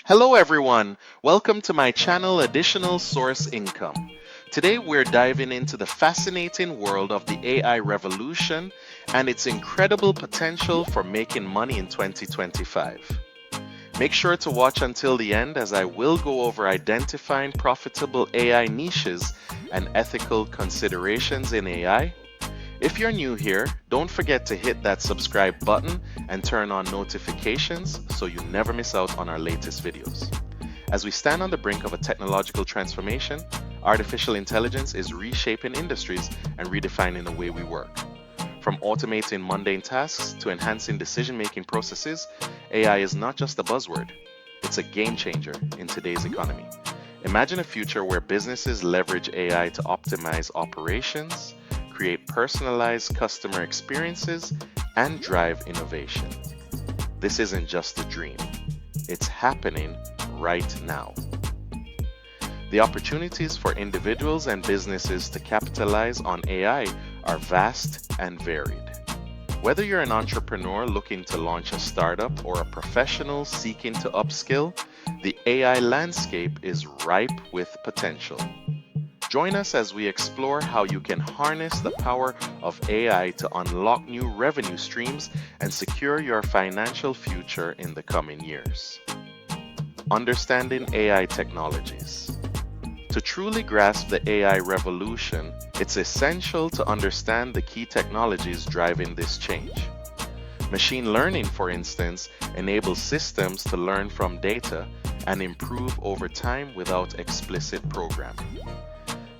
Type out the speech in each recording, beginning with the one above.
Hello everyone, welcome to my channel Additional Source Income. Today we're diving into the fascinating world of the AI revolution and its incredible potential for making money in 2025. Make sure to watch until the end as I will go over identifying profitable AI niches and ethical considerations in AI. If you're new here, don't forget to hit that subscribe button and turn on notifications so you never miss out on our latest videos. As we stand on the brink of a technological transformation, artificial intelligence is reshaping industries and redefining the way we work. From automating mundane tasks to enhancing decision-making processes, AI is not just a buzzword, it's a game changer in today's economy. Imagine a future where businesses leverage AI to optimize operations, create personalized customer experiences, and drive innovation. This isn't just a dream, it's happening right now. The opportunities for individuals and businesses to capitalize on AI are vast and varied. Whether you're an entrepreneur looking to launch a startup or a professional seeking to upskill, the AI landscape is ripe with potential. Join us as we explore how you can harness the power of AI to unlock new revenue streams and secure your financial future in the coming years. Understanding AI technologies. To truly grasp the AI revolution, it's essential to understand the key technologies driving this change. Machine learning, for instance, enables systems to learn from data and improve over time without explicit programming.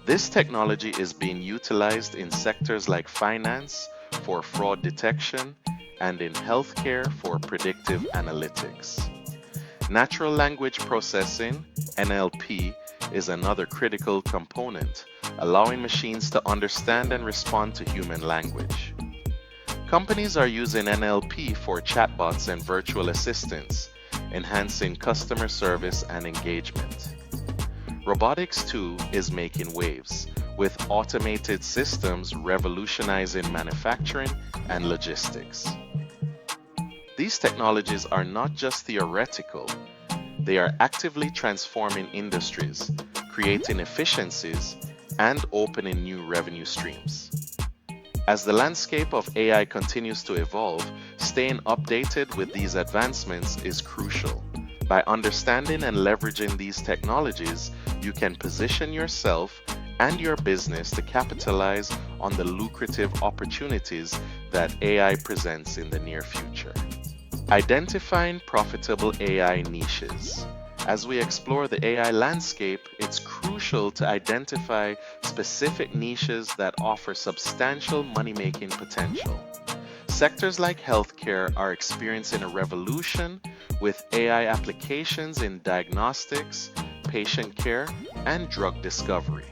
This technology is being utilized in sectors like finance for fraud detection and in healthcare for predictive analytics. Natural language processing, NLP, is another critical component, allowing machines to understand and respond to human language. Companies are using NLP for chatbots and virtual assistants, enhancing customer service and engagement. Robotics too is making waves, with automated systems revolutionizing manufacturing and logistics. These technologies are not just theoretical, they are actively transforming industries, creating efficiencies, and opening new revenue streams. As the landscape of AI continues to evolve, staying updated with these advancements is crucial. By understanding and leveraging these technologies, you can position yourself and your business to capitalize on the lucrative opportunities that AI presents in the near future. Identifying profitable AI niches. As we explore the AI landscape, it's crucial to identify specific niches that offer substantial money-making potential. Sectors like healthcare are experiencing a revolution with AI applications in diagnostics, patient care, and drug discovery.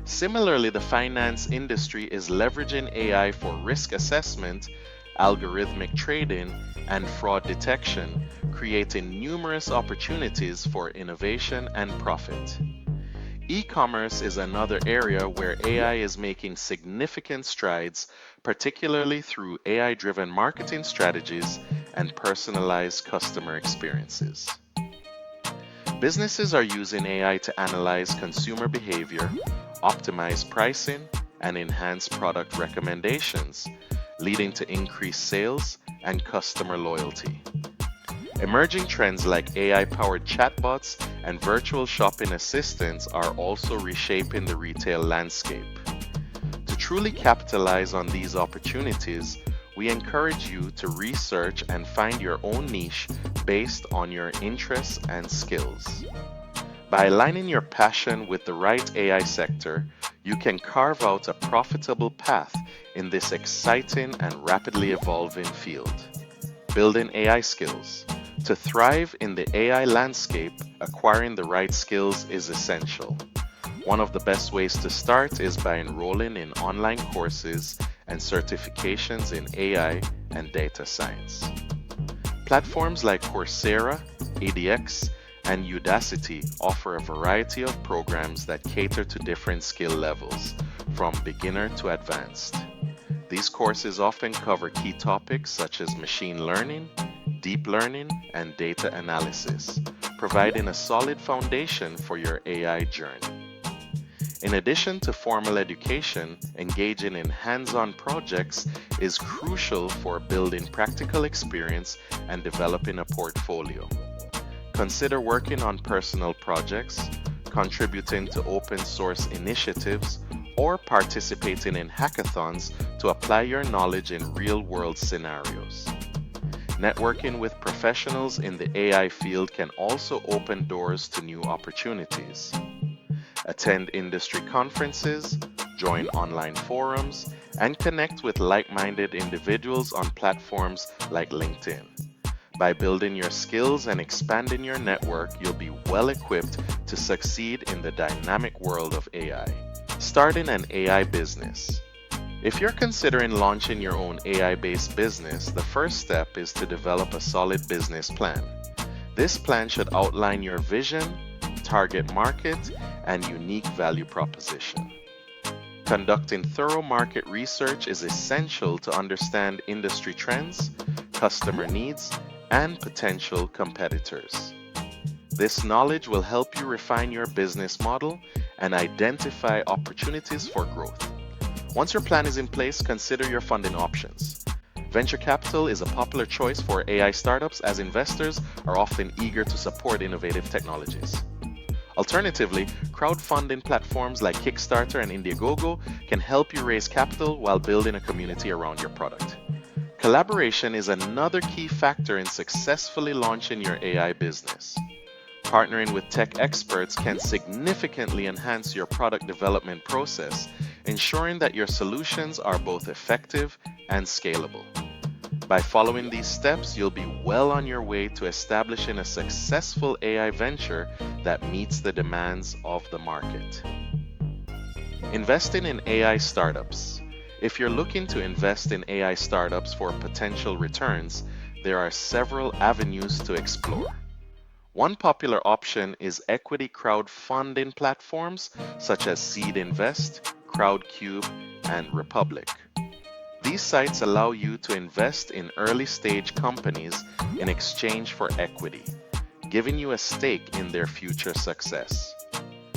Similarly, the finance industry is leveraging AI for risk assessment, algorithmic trading, and fraud detection, creating numerous opportunities for innovation and profit. E-commerce is another area where AI is making significant strides, particularly through AI-driven marketing strategies and personalized customer experiences. Businesses are using AI to analyze consumer behavior, optimize pricing, and enhance product recommendations, leading to increased sales and customer loyalty. Emerging trends like AI-powered chatbots and virtual shopping assistants are also reshaping the retail landscape. To truly capitalize on these opportunities, we encourage you to research and find your own niche based on your interests and skills. By aligning your passion with the right AI sector, you can carve out a profitable path in this exciting and rapidly evolving field. Building AI skills. To thrive in the AI landscape, acquiring the right skills is essential. One of the best ways to start is by enrolling in online courses and certifications in AI and data science. Platforms like Coursera, edX, and Udacity offer a variety of programs that cater to different skill levels, from beginner to advanced. These courses often cover key topics such as machine learning, deep learning, and data analysis, providing a solid foundation for your AI journey. In addition to formal education, engaging in hands-on projects is crucial for building practical experience and developing a portfolio. Consider working on personal projects, contributing to open source initiatives, or participating in hackathons to apply your knowledge in real-world scenarios. Networking with professionals in the AI field can also open doors to new opportunities. Attend industry conferences, join online forums, and connect with like-minded individuals on platforms like LinkedIn. By building your skills and expanding your network, you'll be well equipped to succeed in the dynamic world of AI. Starting an AI business. If you're considering launching your own AI-based business, the first step is to develop a solid business plan. This plan should outline your vision, target market, and unique value proposition. Conducting thorough market research is essential to understand industry trends, customer needs, and potential competitors. This knowledge will help you refine your business model and identify opportunities for growth. Once your plan is in place, consider your funding options. Venture capital is a popular choice for AI startups as investors are often eager to support innovative technologies. Alternatively, crowdfunding platforms like Kickstarter and Indiegogo can help you raise capital while building a community around your product. Collaboration is another key factor in successfully launching your AI business. Partnering with tech experts can significantly enhance your product development process, ensuring that your solutions are both effective and scalable. By following these steps, you'll be well on your way to establishing a successful AI venture that meets the demands of the market. Investing in AI startups. If you're looking to invest in AI startups for potential returns, there are several avenues to explore. One popular option is equity crowdfunding platforms such as Seed Invest, Crowdcube, and Republic. These sites allow you to invest in early-stage companies in exchange for equity, giving you a stake in their future success.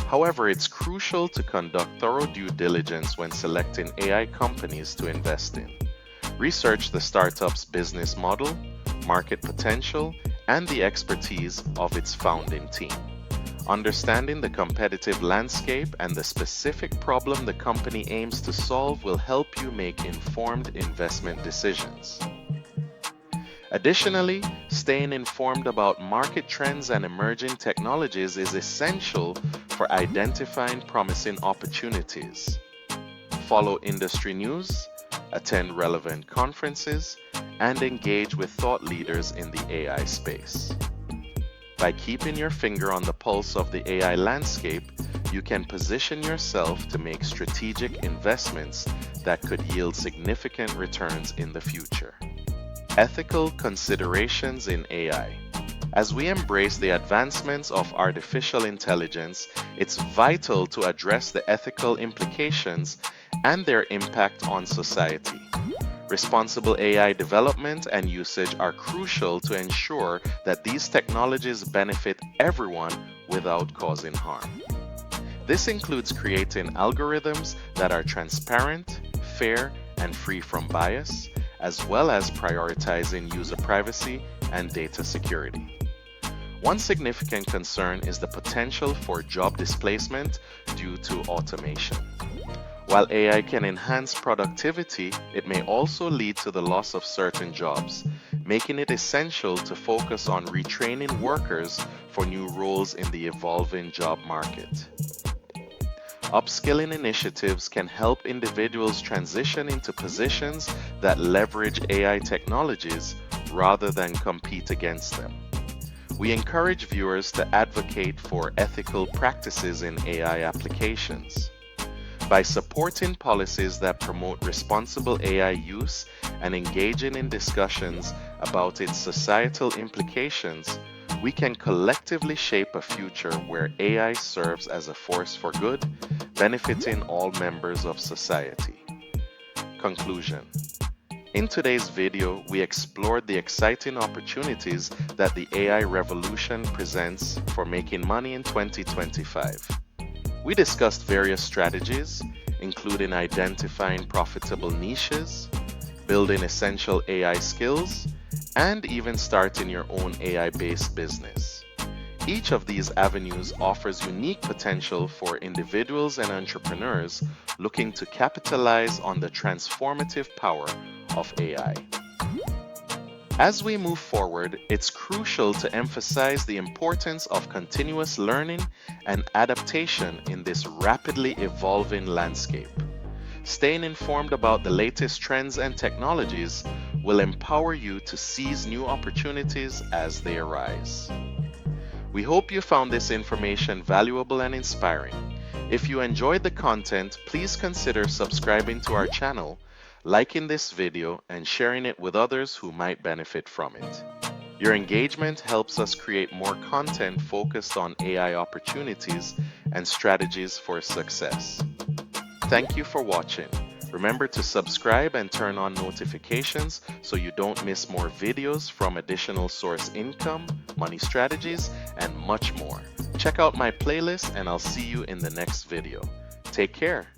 However, it's crucial to conduct thorough due diligence when selecting AI companies to invest in. Research the startup's business model, market potential, and the expertise of its founding team. Understanding the competitive landscape and the specific problem the company aims to solve will help you make informed investment decisions. Additionally, staying informed about market trends and emerging technologies is essential for identifying promising opportunities. Follow industry news, attend relevant conferences, and engage with thought leaders in the AI space. By keeping your finger on the pulse of the AI landscape, you can position yourself to make strategic investments that could yield significant returns in the future. Ethical considerations in AI. As we embrace the advancements of artificial intelligence, it's vital to address the ethical implications and their impact on society. Responsible AI development and usage are crucial to ensure that these technologies benefit everyone without causing harm. This includes creating algorithms that are transparent, fair, and free from bias, as well as prioritizing user privacy and data security. One significant concern is the potential for job displacement due to automation. While AI can enhance productivity, it may also lead to the loss of certain jobs, making it essential to focus on retraining workers for new roles in the evolving job market. Upskilling initiatives can help individuals transition into positions that leverage AI technologies rather than compete against them. We encourage viewers to advocate for ethical practices in AI applications. By supporting policies that promote responsible AI use and engaging in discussions about its societal implications, we can collectively shape a future where AI serves as a force for good, benefiting all members of society. Conclusion. In today's video, we explored the exciting opportunities that the AI revolution presents for making money in 2025. We discussed various strategies, including identifying profitable niches, building essential AI skills, and even starting your own AI-based business. Each of these avenues offers unique potential for individuals and entrepreneurs looking to capitalize on the transformative power of AI. As we move forward, it's crucial to emphasize the importance of continuous learning and adaptation in this rapidly evolving landscape. Staying informed about the latest trends and technologies will empower you to seize new opportunities as they arise. We hope you found this information valuable and inspiring. If you enjoyed the content, please consider subscribing to our channel, liking this video, and sharing it with others who might benefit from it. Your engagement helps us create more content focused on AI opportunities and strategies for success. Thank you for watching. Remember to subscribe and turn on notifications so you don't miss more videos from additional source income, money strategies, and much more. Check out my playlist and I'll see you in the next video. Take care.